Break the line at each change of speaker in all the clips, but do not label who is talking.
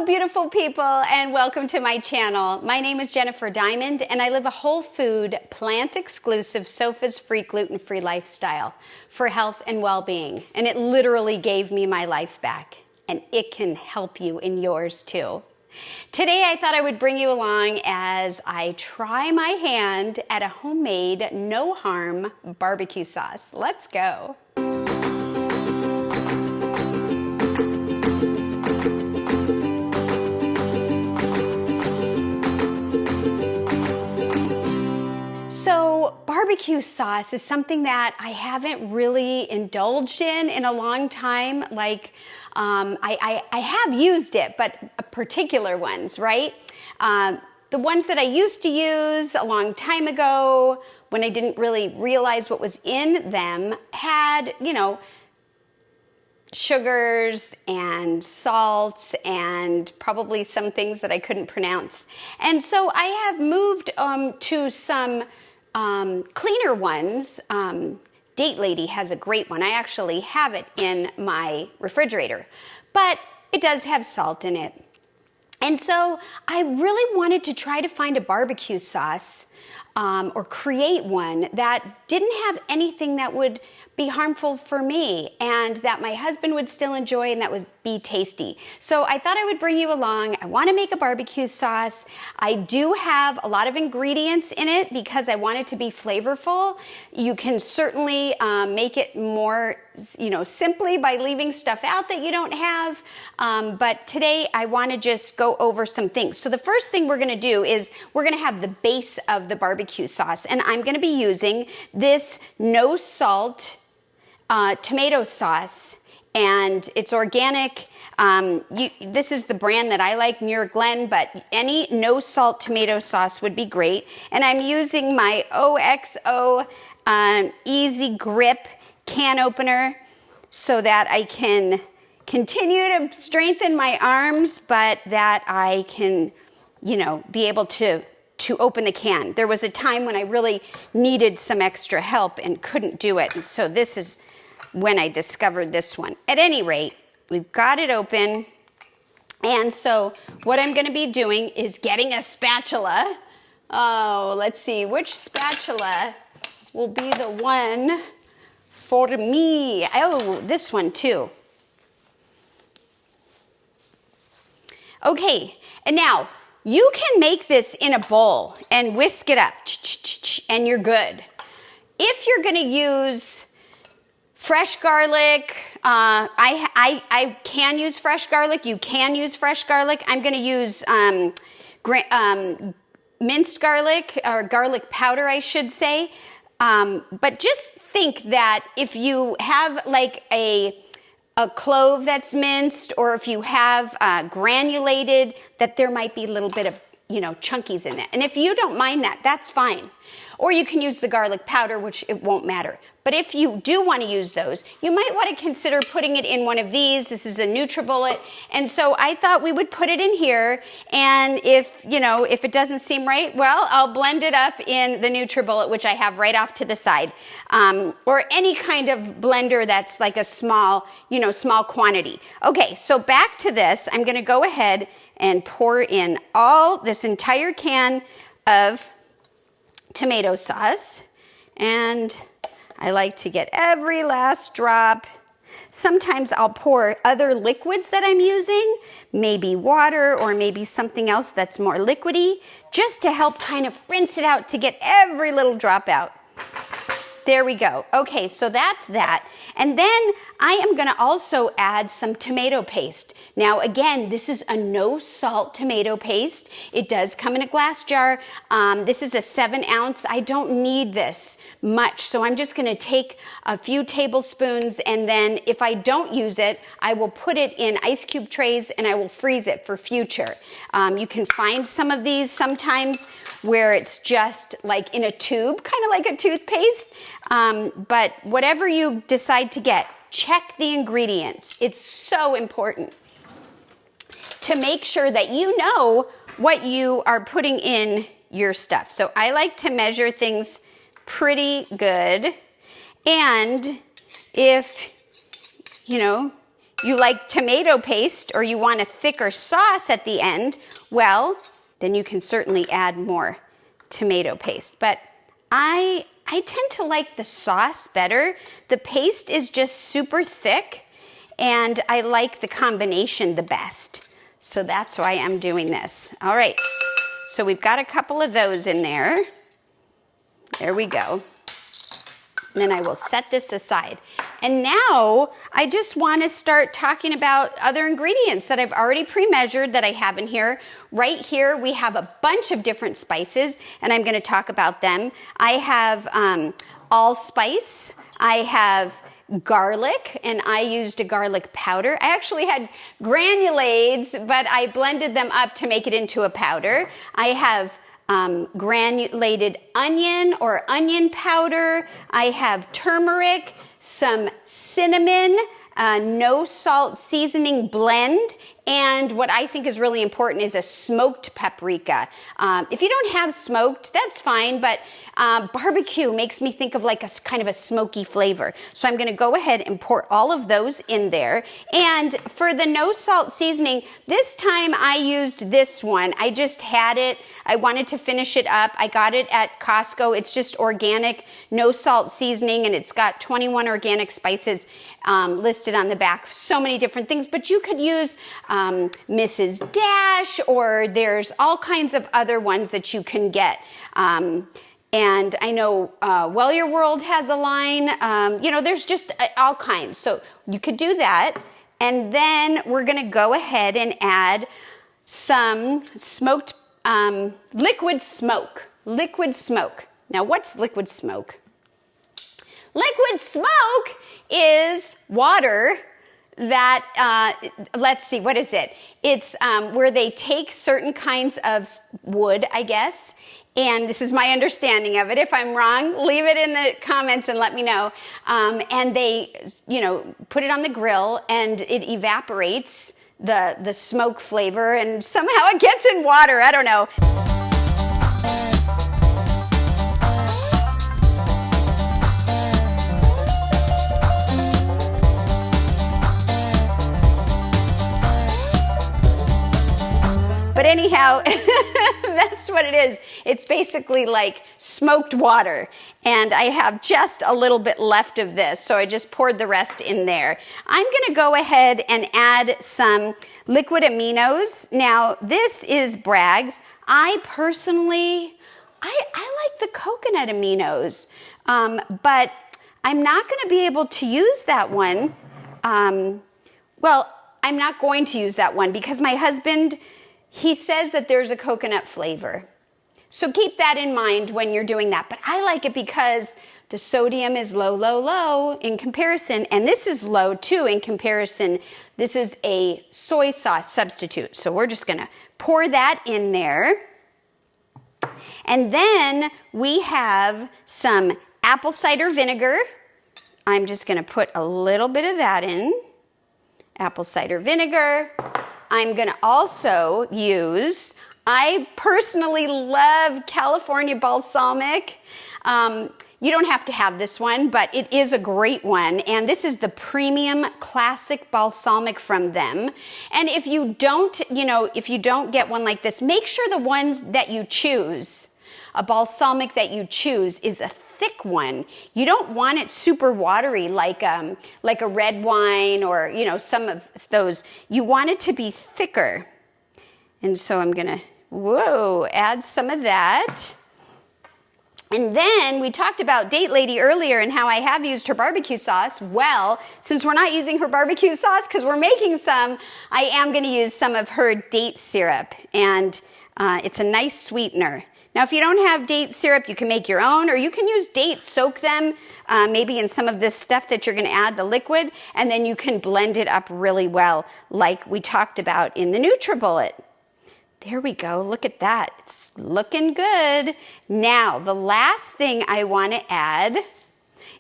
Hello, beautiful people, and welcome to my channel. My name is Jennifer Diamond, and I live a whole food, plant-exclusive, sos-free, gluten-free lifestyle for health and well-being. And it literally gave me my life back, and it can help you in yours too. Today, I thought I would bring you along as I try my hand at a homemade, no-harm barbecue sauce. Let's go. So barbecue sauce is something that I haven't really indulged in a long time. Like I have used it, but particular ones, right? The ones that I used to use a long time ago when I didn't really realize what was in them had, you know, sugars and salts and probably some things that I couldn't pronounce. And so I have moved to some cleaner ones. Date Lady has a great one. I actually have it in my refrigerator, but it does have salt in it. And so I really wanted to try to find a barbecue sauce or create one that didn't have anything that would be harmful for me and that my husband would still enjoy and that would be tasty. So I thought I would bring you along. I want to make a barbecue sauce. I do have a lot of ingredients in it because I want it to be flavorful. You can certainly make it more, simply by leaving stuff out that you don't have. But today I want to just go over some things. So the first thing we're going to do is we're going to have the base of the barbecue sauce, and I'm going to be using this no salt tomato sauce, and it's organic. This is the brand that I like, Muir Glen, but any no salt tomato sauce would be great. And I'm using my OXO Easy Grip can opener so that I can continue to strengthen my arms, but that I can, be able to open the can. There was a time when I really needed some extra help and couldn't do it. And so this is when I discovered this one. At any rate, we've got it open. And so what I'm going to be doing is getting a spatula. Oh, let's see, which spatula will be the one for me? Oh, this one too. Okay, and now you can make this in a bowl and whisk it up, and you're good. If you're going to use fresh garlic, I can use fresh garlic. You can use fresh garlic. I'm going to use minced garlic, or garlic powder, I should say. But just think that if you have like a clove that's minced, or if you have granulated, that there might be a little bit of, chunkies in it. And if you don't mind that, that's fine. Or you can use the garlic powder, which it won't matter. But if you do want to use those, you might want to consider putting it in one of these. This is a NutriBullet. And so I thought we would put it in here. And if it doesn't seem right, well, I'll blend it up in the NutriBullet, which I have right off to the side. Or any kind of blender that's like a small quantity. Okay, so back to this. I'm going to go ahead and pour in this entire can of tomato sauce. And I like to get every last drop. Sometimes I'll pour other liquids that I'm using, maybe water or maybe something else that's more liquidy, just to help kind of rinse it out to get every little drop out. There we go. Okay, so that's that. And then I am going to also add some tomato paste. Now, again, this is a no salt tomato paste. It does come in a glass jar. This is a 7 ounce. I don't need this much, so I'm just going to take a few tablespoons, and then if I don't use it, I will put it in ice cube trays and I will freeze it for future. You can find some of these sometimes where it's just like in a tube, kind of like a toothpaste. But whatever you decide to get, check the ingredients. It's so important to make sure that you know what you are putting in your stuff. So I like to measure things pretty good. And if, you like tomato paste or you want a thicker sauce at the end, well, then you can certainly add more tomato paste. But I tend to like the sauce better. The paste is just super thick, and I like the combination the best. So that's why I'm doing this. All right, so we've got a couple of those in there. There we go. And then I will set this aside. And now I just want to start talking about other ingredients that I've already pre-measured that I have in here. Right here we have a bunch of different spices, and I'm going to talk about them. I have allspice. I have garlic, and I used a garlic powder. I actually had granulates, but I blended them up to make it into a powder. I have granulated onion or onion powder. I have turmeric, some cinnamon, no salt seasoning blend, and what I think is really important is a smoked paprika. If you don't have smoked, that's fine, but barbecue makes me think of like a kind of a smoky flavor. So I'm gonna go ahead and pour all of those in there. And for the no salt seasoning, this time I used this one. I just had it. I wanted to finish it up. I got it at Costco. It's just organic, no salt seasoning, and it's got 21 organic spices listed on the back. So many different things, but you could use Mrs. Dash, or there's all kinds of other ones that you can get. And I know Well Your World has a line. You know, there's just all kinds. So you could do that. And then we're going to go ahead and add some smoked liquid smoke. Liquid smoke. Now, what's liquid smoke? Liquid smoke is water that, let's see, what is it? It's where they take certain kinds of wood, I guess, and this is my understanding of it. If I'm wrong, leave it in the comments and let me know. And they, you know, put it on the grill, and it evaporates the smoke flavor, and somehow it gets in water. I don't know. But anyhow, that's what it is. It's basically like smoked water. And I have just a little bit left of this, so I just poured the rest in there. I'm gonna go ahead and add some liquid aminos. Now, this is Bragg's. I personally, I like the coconut aminos, but I'm not gonna be able to use that one. Well, I'm not going to use that one because my husband, he says that there's a coconut flavor. So keep that in mind when you're doing that. But I like it because the sodium is low, low, low in comparison. And this is low too in comparison. This is a soy sauce substitute. So we're just gonna pour that in there. And then we have some apple cider vinegar. I'm just gonna put a little bit of that in. Apple cider vinegar. I'm gonna also use, I personally love California balsamic. You don't have to have this one, but it is a great one. And this is the premium classic balsamic from them. And if you don't, you know, if you don't get one like this, make sure the ones that you choose, a balsamic that you choose, is a thick one. You don't want it super watery like a red wine or, you know, some of those. You want it to be thicker. And so I'm gonna, add some of that. And then we talked about Date Lady earlier and how I have used her barbecue sauce. Well, since we're not using her barbecue sauce because we're making some, I am gonna use some of her date syrup. And it's a nice sweetener. Now, if you don't have date syrup, you can make your own, or you can use dates, soak them maybe in some of this stuff that you're going to add, the liquid, and then you can blend it up really well, like we talked about in the NutriBullet. There we go. Look at that. It's looking good. Now, the last thing I want to add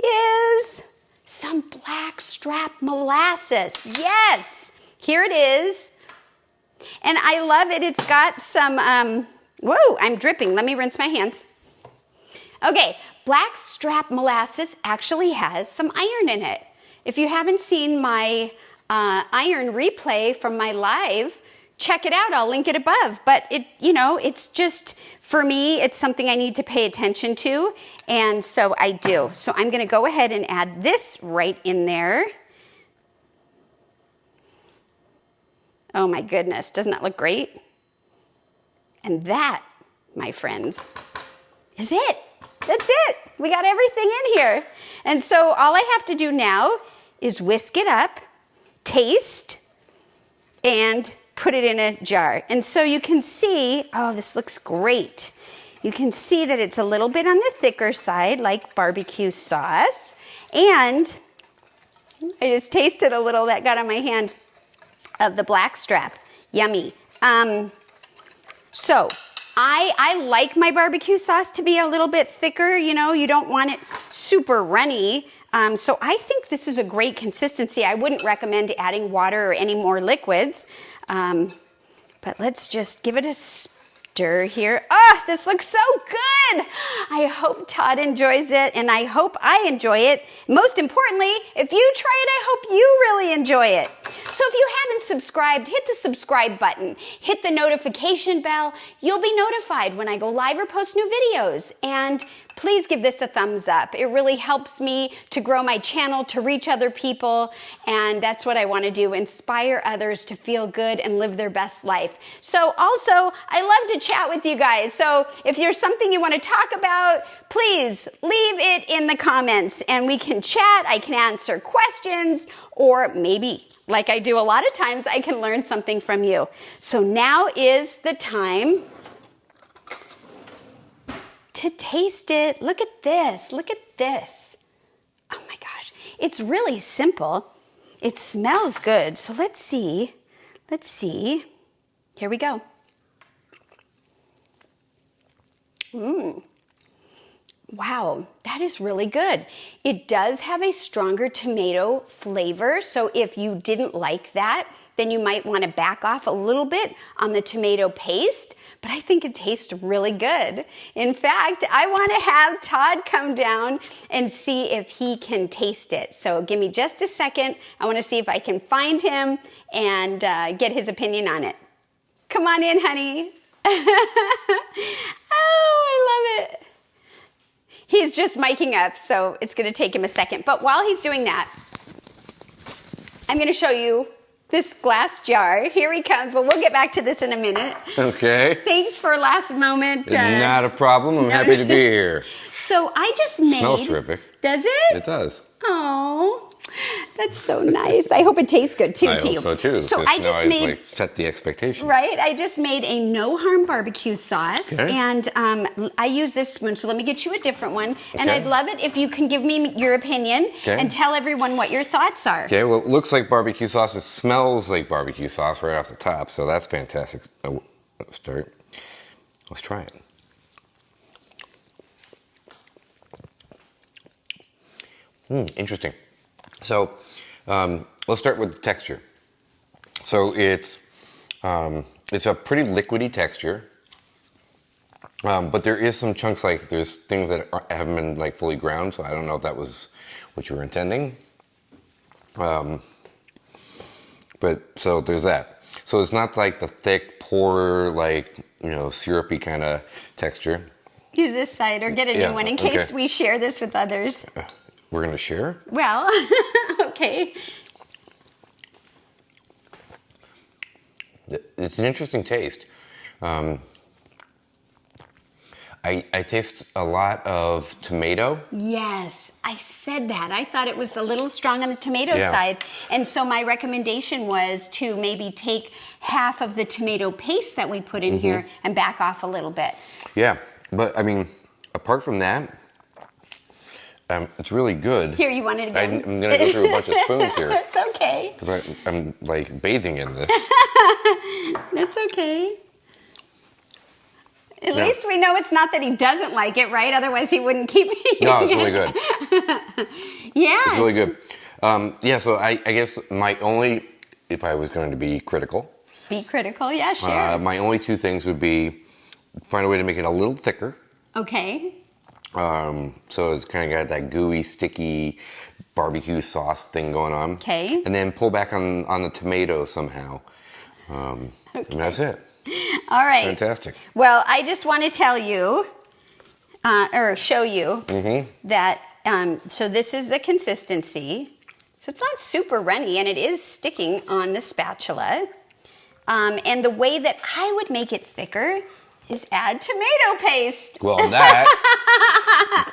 is some blackstrap molasses. Yes, here it is. And I love it. It's got some... Whoa, I'm dripping. Let me rinse my hands. Okay, blackstrap molasses actually has some iron in it. If you haven't seen my iron replay from my live, check it out. I'll link it above. But it's just, for me, it's something I need to pay attention to. And so I do. So I'm going to go ahead and add this right in there. Oh my goodness, doesn't that look great? And that, my friends, is it. That's it. We got everything in here. And so all I have to do now is whisk it up, taste, and put it in a jar. And so you can see, oh, this looks great. You can see that it's a little bit on the thicker side, like barbecue sauce. And I just tasted a little that got on my hand of the black strap. Yummy. So I like my barbecue sauce to be a little bit thicker. You don't want it super runny. So I think this is a great consistency. I wouldn't recommend adding water or any more liquids. But let's just give it a stir here. Oh, this looks so good. I hope Todd enjoys it, and I hope I enjoy it. Most importantly, if you try it, I hope you really enjoy it. So if you haven't subscribed, hit the subscribe button, hit the notification bell. You'll be notified when I go live or post new videos. And please give this a thumbs up. It really helps me to grow my channel, to reach other people, and that's what I want to do, inspire others to feel good and live their best life. So also, I love to chat with you guys. So if there's something you want to talk about, please leave it in the comments and we can chat. I can answer questions, or maybe, like I do a lot of times, I can learn something from you. So now is the time to taste it. Look at this. Look at this. Oh my gosh. It's really simple. It smells good. So let's see. Let's see. Here we go. Wow, that is really good. It does have a stronger tomato flavor. So if you didn't like that, then you might want to back off a little bit on the tomato paste. But I think it tastes really good. In fact, I want to have Todd come down and see if he can taste it. So give me just a second. I want to see if I can find him and get his opinion on it. Come on in, honey. Oh, I love it. He's just miking up, so it's going to take him a second. But while he's doing that, I'm going to show you this glass jar. Here he comes, but we'll get back to this in a minute.
Okay.
Thanks for last moment.
Not a problem. I'm happy to be here.
So I just made...
Smells terrific.
Does it?
It does.
Oh, that's so nice. I hope it tastes good too.
I hope so too.
So I just made,
like set the expectation.
Right. I just made a no harm barbecue sauce,
okay.
And I use this spoon. So let me get you a different one,
okay.
And I'd love it if you can give me your opinion, okay. And tell everyone what your thoughts are.
Okay. Well, it looks like barbecue sauce. It smells like barbecue sauce right off the top. So that's fantastic. Let's start. Let's try it. Interesting. So let's start with the texture. So it's a pretty liquidy texture, but there is some chunks, like there's things that haven't been like fully ground. So I don't know if that was what you were intending. But so there's that. So it's not like the thick, poor, like syrupy kind of texture.
Use this side or get a new one in case we share this with others.
We're going to share?
Well, okay.
It's an interesting taste. I taste a lot of tomato.
Yes, I said that. I thought it was a little strong on the tomato side. And so my recommendation was to maybe take half of the tomato paste that we put in here and back off a little bit. Yeah,
but I mean, apart from that, it's really good.
Here, you want it again?
I'm going to go through a bunch of spoons here.
That's okay.
Because I'm like bathing in this.
That's okay. At least we know it's not that he doesn't like it, right? Otherwise he wouldn't keep eating
No, it's really good.
Yes.
It's really good. So I guess my only, if I was going to be critical.
Be critical, yeah, sure.
My only two things would be find a way to make it a little thicker.
Okay.
So it's kind of got that gooey, sticky barbecue sauce thing going on.
Okay.
And then pull back on the tomato somehow. And that's it.
All right.
Fantastic.
Well, I just want to tell you, or show you that, so this is the consistency. So it's not super runny, and it is sticking on the spatula. And the way that I would make it thicker is add tomato paste.
Well, that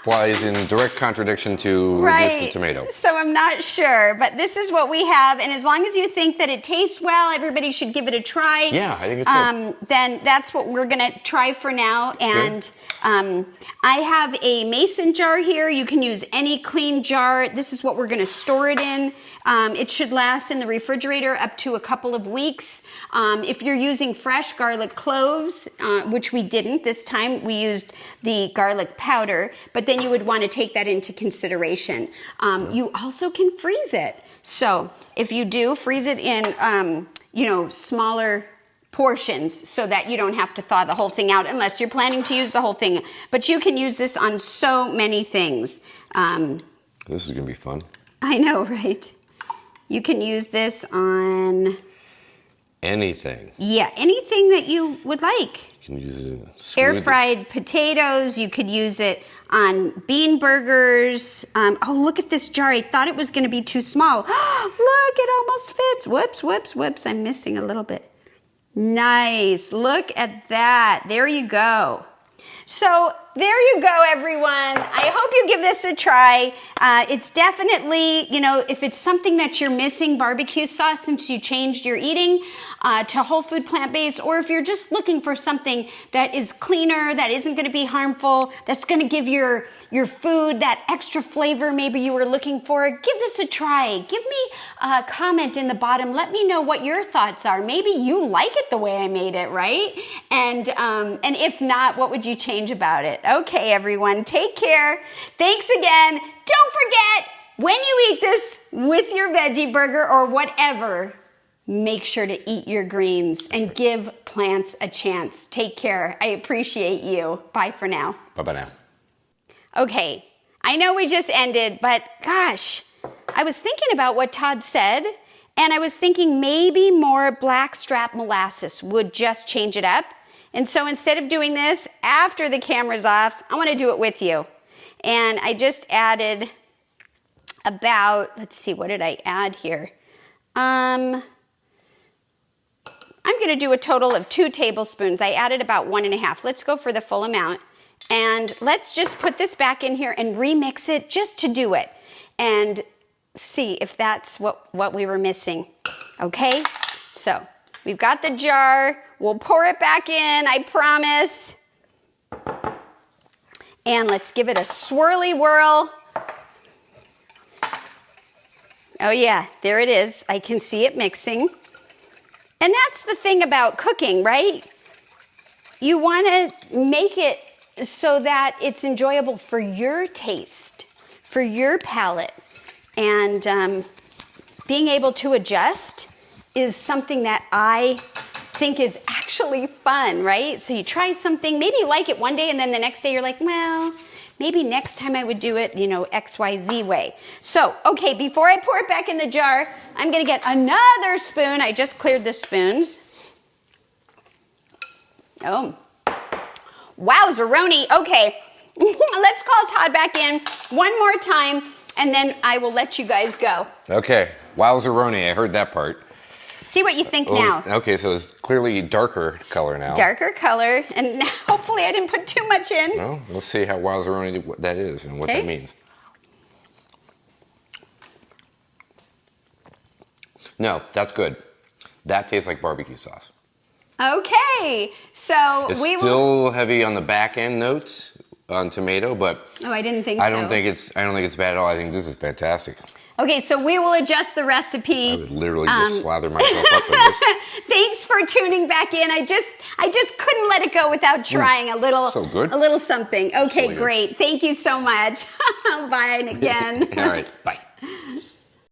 flies in direct contradiction to reduce the tomato.
So I'm not sure, but this is what we have. And as long as you think that it tastes well, everybody should give it a try.
Yeah, I think it's good.
Then that's what we're going to try for now. And I have a mason jar here. You can use any clean jar. This is what we're going to store it in. It should last in the refrigerator up to a couple of weeks. If you're using fresh garlic cloves, which we didn't this time, we used the garlic powder, but then you would want to take that into consideration. You also can freeze it. So if you do, freeze it in, smaller portions so that you don't have to thaw the whole thing out unless you're planning to use the whole thing. But you can use this on so many things.
This is going to be fun.
I know, right? You can use this on...
anything.
Yeah, anything that you would like.
You can use it.
Air-fried potatoes. You could use it on bean burgers. Oh, look at this jar. I thought it was going to be too small. Look, it almost fits. Whoops, whoops, whoops. I'm missing a little bit. Nice. Look at that. There you go. So there you go, everyone. I hope you give this a try. It's definitely, if it's something that you're missing, barbecue sauce, since you changed your eating to whole food plant-based, or if you're just looking for something that is cleaner, that isn't going to be harmful, that's going to give your food that extra flavor maybe you were looking for, give this a try. Give me a comment in the bottom. Let me know what your thoughts are. Maybe you like it the way I made it, right? And if not, what would you change about it? Okay, everyone, take care. Thanks again. Don't forget, when you eat this with your veggie burger or whatever, make sure to eat your greens and give plants a chance. Take care. I appreciate you. Bye for now.
Bye-bye now.
Okay, I know we just ended, but gosh, I was thinking about what Todd said, and I was thinking maybe more blackstrap molasses would just change it up. And so instead of doing this after the camera's off, I want to do it with you. And I just added about, let's see, what did I add here? I'm going to do a total of 2 tablespoons. I added about 1.5. Let's go for the full amount. And let's just put this back in here and remix it just to do it. And see if that's what we were missing. Okay? So we've got the jar. We'll pour it back in, I promise. And let's give it a swirly whirl. Oh yeah, there it is. I can see it mixing. And that's the thing about cooking, right? You want to make it so that it's enjoyable for your taste, for your palate. And being able to adjust is something that I think is actually fun, right? So you try something, maybe you like it one day, and then the next day you're like, well, maybe next time I would do it, XYZ way. So, okay, before I pour it back in the jar, I'm gonna get another spoon. I just cleared the spoons. Oh, wowzeroni. Okay, let's call Todd back in one more time, and then I will let you guys go.
Okay, wowzeroni, I heard that part.
See what you think now.
Okay, so it's clearly darker color now.
Darker color, and hopefully I didn't put too much in.
Well, let's see how wowzeroni that is and what that means. No, that's good. That tastes like barbecue sauce.
Okay, so
it's still heavy on the back end notes on tomato, but
I didn't think
I don't think it's bad at all. I think this is fantastic.
Okay, so we will adjust the recipe.
I would literally just slather myself up with this.
Thanks for tuning back in. I just couldn't let it go without trying a little something. Okay,
Really
great. Thank you so much. Bye again.
All right, bye.